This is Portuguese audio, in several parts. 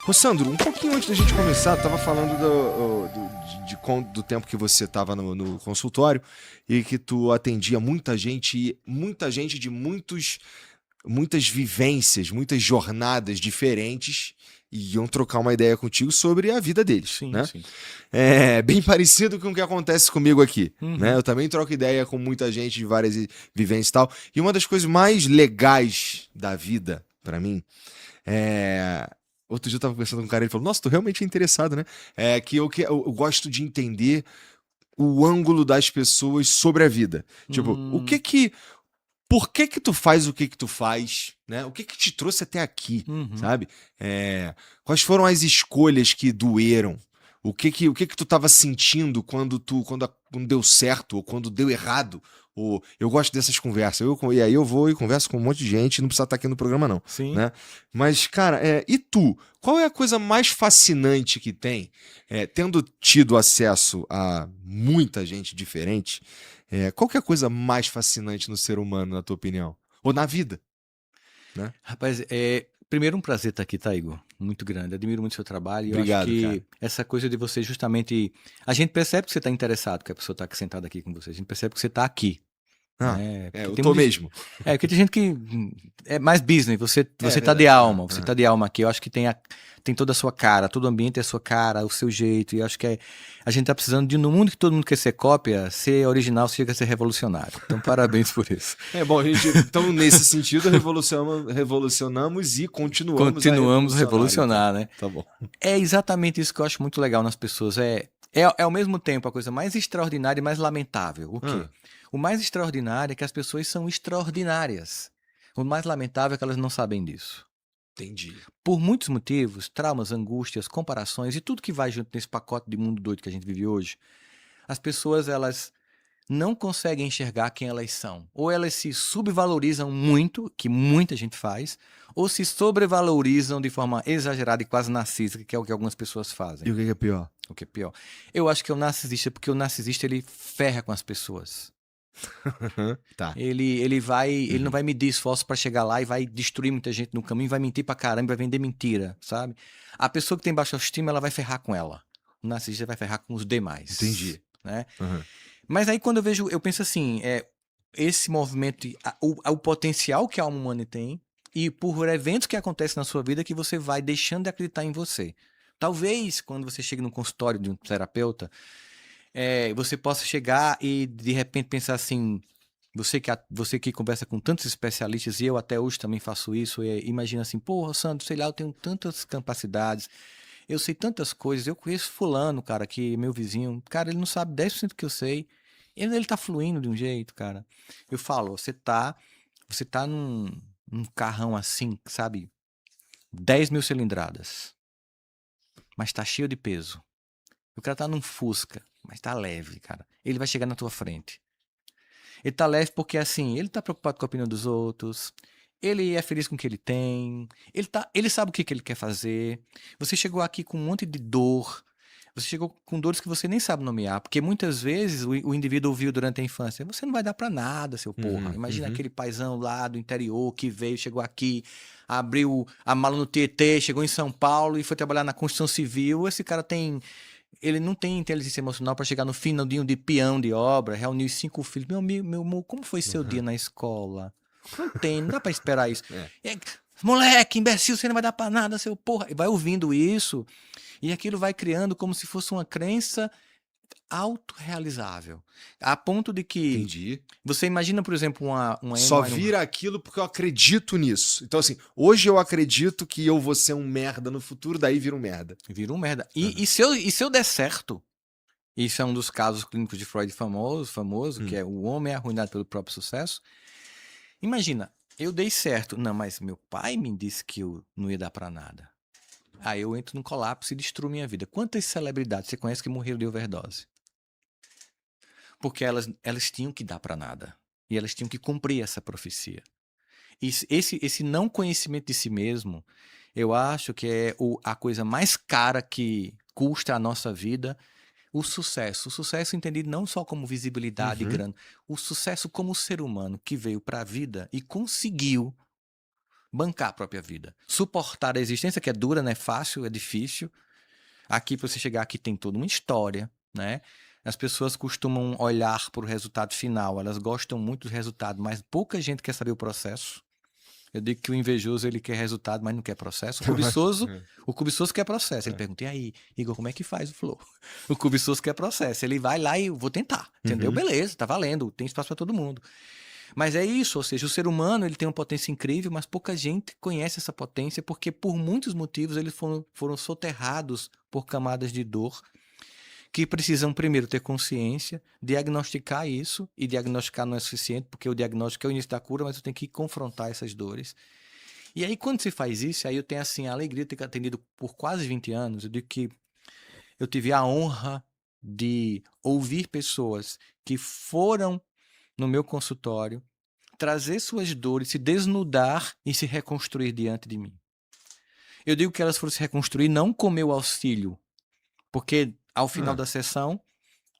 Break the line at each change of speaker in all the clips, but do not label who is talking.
Ô Sandro, um pouquinho antes da gente começar, tu tava falando do tempo que você tava no consultório e que tu atendia muita gente de muitas vivências, muitas jornadas diferentes e iam trocar uma ideia contigo sobre a vida deles,
Sim,
né?
sim.
É bem parecido com o que acontece comigo aqui, né?
Uhum.
Eu também troco ideia com muita gente de várias vivências e tal. E uma das coisas mais legais da vida, pra mim, é... Outro dia eu tava conversando com um cara, ele falou, nossa, tu realmente é interessado, né? É que eu gosto de entender o ângulo das pessoas sobre a vida. Tipo,
Hum,
por que tu faz o que tu faz, né? O que te trouxe até aqui,
uhum.
sabe? Quais foram as escolhas que doeram? O que que tu tava sentindo quando deu certo ou quando deu errado? Eu gosto dessas conversas. E aí eu vou e converso com um monte de gente, não precisa estar aqui no programa não,
Sim.
né? Mas, cara, e tu? Qual é a coisa mais fascinante que tem, tendo tido acesso a muita gente diferente? Qual que é a coisa mais fascinante no ser humano, na tua opinião? Ou na vida, né?
Rapaz, primeiro um prazer estar aqui, tá, Igor? Muito grande. Admiro muito o seu trabalho e eu acho
Obrigado,
que
cara.
essa coisa de você justamente. A gente percebe que você está interessado, que a pessoa está sentada aqui com você. A gente percebe que você está aqui,
Ah,
né? Porque
eu
tem
tô
muita,
mesmo.
porque tem gente que é mais business.
É
Você tá de
verdade.
alma, você tá de alma aqui. Eu acho que tem toda a sua cara, todo o ambiente é a sua cara, o seu jeito. E eu acho que a gente tá precisando de, no mundo que todo mundo quer ser cópia, ser original, chega a ser revolucionário. Então, parabéns por isso.
Bom, então nesse sentido, revolucionamos e continuamos a
Continuamos a
revolucionar, então.
revolucionar, né?
Tá bom.
É exatamente isso que eu acho muito legal nas pessoas. É ao mesmo tempo a coisa mais extraordinária e mais lamentável. O quê?
Ah,
O mais extraordinário é que as pessoas são extraordinárias. O mais lamentável é que elas não sabem disso.
entendi.
Por muitos motivos, traumas, angústias, comparações e tudo que vai junto nesse pacote de mundo doido que a gente vive hoje, as pessoas elas não conseguem enxergar quem elas são. Ou elas se subvalorizam muito, que muita gente faz, ou se sobrevalorizam de forma exagerada e quase narcísica, que é o que algumas pessoas
E
fazem.
o que que é pior?
O que é pior. Eu acho que é o narcisista, porque o narcisista ele ferra com as pessoas.
Tá.
Ele não
Uhum.
vai medir esforço para chegar lá e vai destruir muita gente no caminho, vai mentir pra caramba, vai vender mentira, sabe? A pessoa que tem baixa autoestima, ela vai ferrar com ela. O narcisista vai ferrar com os demais,
Entendi.
né?
Uhum.
Mas aí quando eu penso assim, esse movimento, o potencial que a alma humana tem e por eventos que acontecem na sua vida que você vai deixando de acreditar em você. Talvez quando você chega no consultório de um terapeuta, você possa chegar e de repente pensar assim, você que conversa com tantos especialistas, e eu até hoje também faço isso, imagina assim, porra, Sandro, sei lá, eu tenho tantas capacidades, eu sei tantas coisas, eu conheço fulano, cara, que é meu vizinho, cara, ele não sabe 10% do que eu sei, ele tá fluindo de um jeito, cara. Eu falo, você tá num carrão assim, sabe, 10.000 cilindradas, mas tá cheio de peso. O cara tá num Fusca, mas tá leve, cara. Ele vai chegar na tua frente. Ele tá leve porque, assim, ele tá preocupado com a opinião dos outros, ele é feliz com o que ele tem, ele sabe o que ele quer fazer. Você chegou aqui com um monte de dor, você chegou com dores que você nem sabe nomear, porque muitas vezes o indivíduo ouviu durante a infância, você não vai dar pra nada, seu porra.
Uhum.
Imagina
Uhum.
aquele paizão lá do interior que veio, chegou aqui, abriu a mala no Tietê, chegou em São Paulo e foi trabalhar na construção civil. Esse cara ele não tem inteligência emocional para chegar no finalzinho de peão de obra, reunir os 5 filhos. Meu amigo, meu amor, como foi seu dia
Uhum.
na escola? Não tem, não dá para esperar isso.
É.
É, moleque, imbecil, você não vai dar para nada, seu porra. E vai ouvindo isso, e aquilo vai criando como se fosse uma crença autorrealizável. A ponto de que
Entendi.
você imagina, por exemplo, uma
Só
Amy
vira aquilo porque eu acredito nisso. Então, assim, hoje eu acredito que eu vou ser um merda no futuro, daí vira um merda.
vira um merda. E,
Uhum.
e, se eu, e se eu der certo, isso é um dos casos clínicos de Freud famoso, que
Hum.
é o homem é arruinado pelo próprio sucesso. Imagina, eu dei certo. Não, mas meu pai me disse que eu não ia dar pra nada. Aí eu entro num colapso e destruo minha vida. Quantas celebridades você conhece que morreram de overdose? Porque elas tinham que dar pra nada. E elas tinham que cumprir essa profecia. Esse não conhecimento de si mesmo, eu acho que é a coisa mais cara que custa a nossa vida. O sucesso entendido não só como visibilidade e
Uhum.
grana, o sucesso como ser humano que veio para a vida e conseguiu bancar a própria vida. Suportar a existência, que é dura, não é fácil, é difícil. Aqui, para você chegar aqui, tem toda uma história, né? As pessoas costumam olhar para o resultado final, elas gostam muito do resultado, mas pouca gente quer saber o processo. Eu digo que o invejoso, ele quer resultado, mas não quer processo. O cobiçoso quer processo. Ele pergunta, e aí, Igor, como é que faz o flow? O cobiçoso quer processo. Ele vai lá e eu vou tentar, entendeu? Beleza, tá valendo, tem espaço para todo mundo. Mas é isso, ou seja, o ser humano, ele tem uma potência incrível, mas pouca gente conhece essa potência porque por muitos motivos eles foram soterrados por camadas de dor que precisam primeiro ter consciência, diagnosticar isso, e diagnosticar não é suficiente, porque o diagnóstico é o início da cura, mas eu tenho que confrontar essas dores. E aí, quando se faz isso, aí eu tenho assim, a alegria de ter atendido por quase 20 anos, eu digo que eu tive a honra de ouvir pessoas que foram no meu consultório, trazer suas dores, se desnudar e se reconstruir diante de mim. Eu digo que elas foram se reconstruir não com meu auxílio, porque ao final da sessão,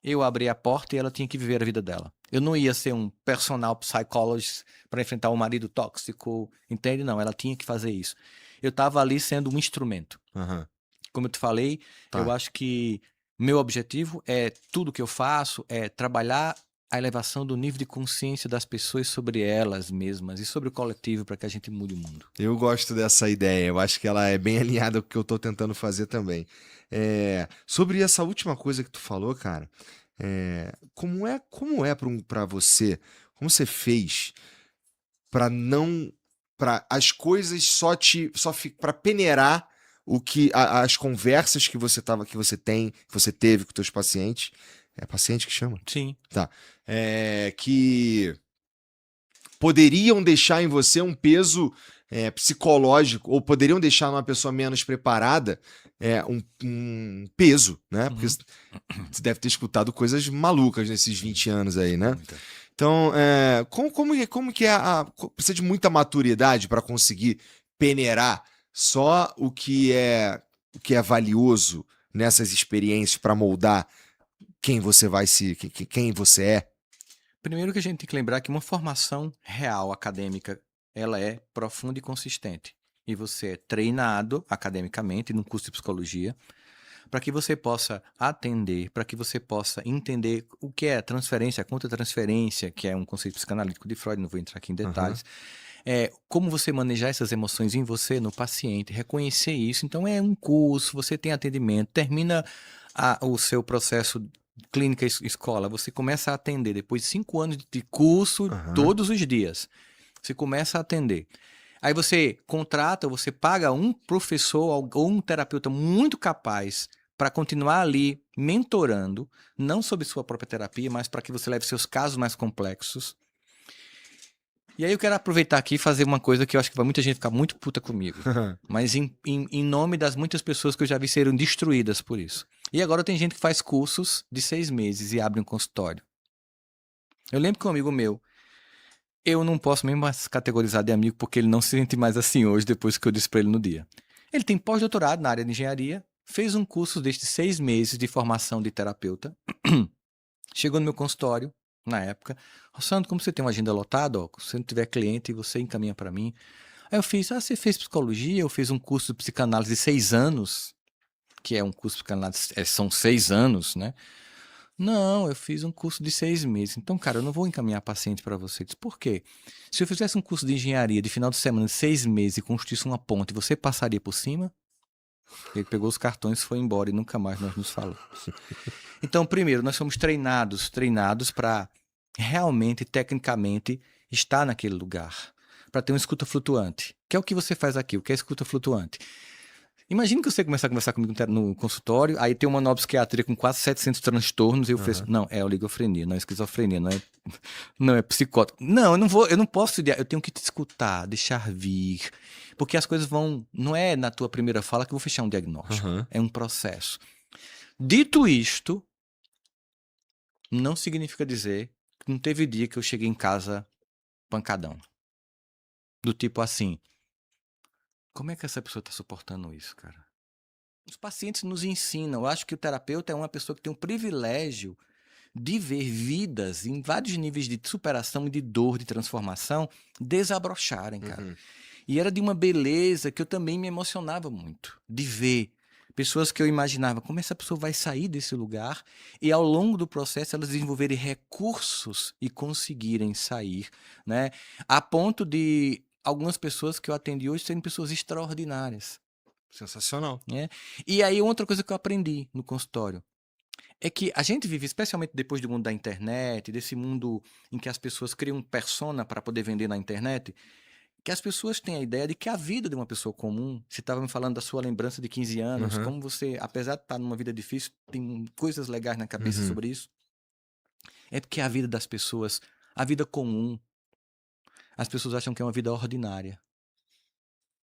eu abri a porta e ela tinha que viver a vida dela. Eu não ia ser um personal psychologist para enfrentar um marido tóxico, entende? Não, ela tinha que fazer isso. Eu estava ali sendo um instrumento. Como eu te falei, eu acho que meu objetivo é tudo que eu faço é trabalhar a elevação do nível de consciência das pessoas sobre elas mesmas e sobre o coletivo para que a gente mude o mundo.
Eu gosto dessa ideia, eu acho que ela é bem alinhada com o que eu tô tentando fazer também. Sobre essa última coisa que tu falou, cara, como é pra você, como você fez pra não, para as coisas para peneirar o que as conversas que você teve com teus pacientes, é paciente que chama?
Sim.
Tá. Que poderiam deixar em você um peso psicológico, ou poderiam deixar numa pessoa menos preparada um peso, né? Porque você deve ter escutado coisas malucas nesses 20 anos aí, né? Então, como que precisa de muita maturidade para conseguir peneirar só o que é valioso nessas experiências para moldar quem você quem você é?
Primeiro que a gente tem que lembrar que uma formação real acadêmica, ela é profunda e consistente. E você é treinado academicamente num curso de psicologia para que você possa atender, para que você possa entender o que é transferência, contra-transferência, que é um conceito psicanalítico de Freud, não vou entrar aqui em detalhes. Como você manejar essas emoções em você, no paciente, reconhecer isso. Então é um curso, você tem atendimento, termina o seu processo clínica escola, você começa a atender depois de 5 anos de curso, todos os dias. Você começa a atender. Aí você contrata, você paga um professor ou um terapeuta muito capaz para continuar ali mentorando, não sobre sua própria terapia, mas para que você leve seus casos mais complexos. E aí eu quero aproveitar aqui e fazer uma coisa que eu acho que vai muita gente ficar muito puta comigo. Mas em nome das muitas pessoas que eu já vi serem destruídas por isso. E agora tem gente que faz cursos de 6 meses e abre um consultório. Eu lembro que um amigo meu, eu não posso mesmo mais categorizar de amigo porque ele não se sente mais assim hoje, depois que eu disse pra ele no dia. Ele tem pós-doutorado na área de engenharia, fez um curso destes 6 meses de formação de terapeuta, chegou no meu consultório, na época, Sandro, como você tem uma agenda lotada, ó, se não tiver cliente, você encaminha para mim. Aí eu fiz, você fez psicologia, eu fiz um curso de psicanálise de 6 anos, que é um curso de psicanálise, são 6 anos, né? Não, eu fiz um curso de 6 meses. Então, cara, eu não vou encaminhar paciente para você. Diz, por quê? Se eu fizesse um curso de engenharia de final de semana de 6 meses e construísse uma ponte, você passaria por cima? Ele pegou os cartões, foi embora e nunca mais nós nos falamos. Então, primeiro, nós somos treinados para realmente, tecnicamente, estar naquele lugar. Para ter uma escuta flutuante. Que é o que você faz aqui, o que é escuta flutuante. Imagina que você começar a conversar comigo no consultório, aí tem uma neuropsiquiatria com quase 700 transtornos, e eu falei, não, é oligofrenia, não é esquizofrenia, não é psicótico. Não, eu não posso, eu tenho que te escutar, deixar vir, porque as coisas não é na tua primeira fala que eu vou fechar um diagnóstico, é um processo. Dito isto, não significa dizer que não teve dia que eu cheguei em casa pancadão. Do tipo assim, como é que essa pessoa está suportando isso, cara? Os pacientes nos ensinam. Eu acho que o terapeuta é uma pessoa que tem um privilégio de ver vidas em vários níveis de superação e de dor, de transformação, desabrocharem, cara. E era de uma beleza que eu também me emocionava muito de ver pessoas que eu imaginava como essa pessoa vai sair desse lugar e ao longo do processo elas desenvolverem recursos e conseguirem sair, né? A ponto de algumas pessoas que eu atendi hoje serem pessoas extraordinárias,
Sensacional.
né? E aí outra coisa que eu aprendi no consultório é que a gente vive, especialmente depois do mundo da internet, desse mundo em que as pessoas criam um persona para poder vender na internet, que as pessoas têm a ideia de que a vida de uma pessoa comum, você estava me falando da sua lembrança de 15 anos,
Aham.
como você, apesar de estar numa vida difícil, tem coisas legais na cabeça
Uhum.
sobre isso. É porque a vida das pessoas, a vida comum, as pessoas acham que é uma vida ordinária.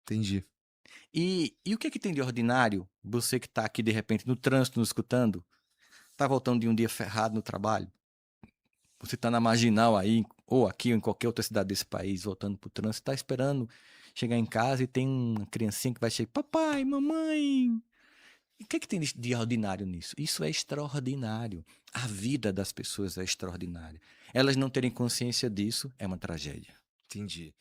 Entendi.
E o que é que tem de ordinário? Você que está aqui de repente no trânsito nos escutando, está voltando de um dia ferrado no trabalho, você está na Marginal aí, ou aqui ou em qualquer outra cidade desse país, voltando pro trânsito, está esperando chegar em casa e tem uma criancinha que vai chegar, papai, mamãe. E o que é que tem de ordinário nisso? Isso é extraordinário. A vida das pessoas é extraordinária. Elas não terem consciência disso é uma tragédia.
Entendi.